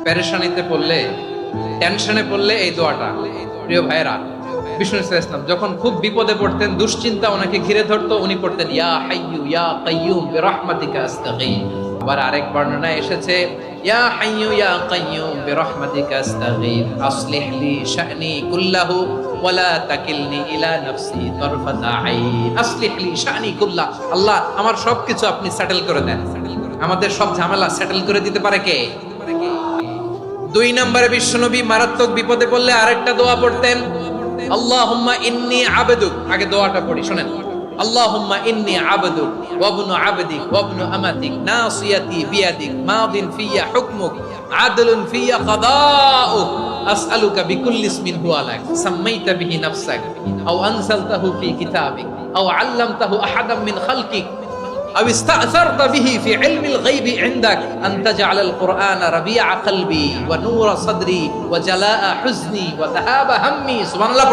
পেরেশানিতে পড়লে, টেনশনে পড়লে এই দোয়াটা। প্রিয় ভাইরা, বিষ্ণু ইসলাম যখন খুব বিপদে পড়তেন, দুশ্চিন্তা ওনাকে ঘিরে ধরতো, উনি পড়তেন ইয়া হাইয়ু ইয়া কাইয়ুম বিরহমাতিকা আস্তাগীথ। আবার আরেক বর্ণনায় এসেছে ইয়া হাইয়ু ইয়া কাইয়ুম বিরহমাতিকা আস্তাগীথ আসলিহ লি শা'নি কুল্লাহু ওয়ালা তাকিলনি ইলা নাফসি তারফাতা আইন। আসলিহ লি শা'নি কুল্লাহ, আল্লাহ আমার সবকিছু আপনি সেটেল করে দেন। আমাদের সব ঝামেলা সেটেল করে দিতে পারে কে? দুই নম্বরে বিশ্বনবী মারাত্মক বিপদে পড়লে আরেকটা দোয়া পড়তেন, আল্লাহুম্মা ইন্নী আবদুক। আগে দোয়াটা পড়ি, শুনেন। আল্লাহুম্মা ইন্নী আবদুক ওয়া ইবনু আবদিক ওয়া ইবনু আমাতিক নাসিয়াতি বিয়াদিক মাদিন ফিয়া হুকমুক আদলুন ফিয়া কাদাউক আসআলুকা বিকুল্লি ইসমিন হুয়া লাক সাম্মাইতা বিহি নাফসাক আও আনজালতাহু ফি কিতাবিক আও আল্লামতাহু আহাদাম মিন খালকিক أو استأثرت به في علم الغيب عندك أن تجعل القرآن ربيع قلبي ونور صدري وجلاء حزني وذهاب همي. سبحان الله.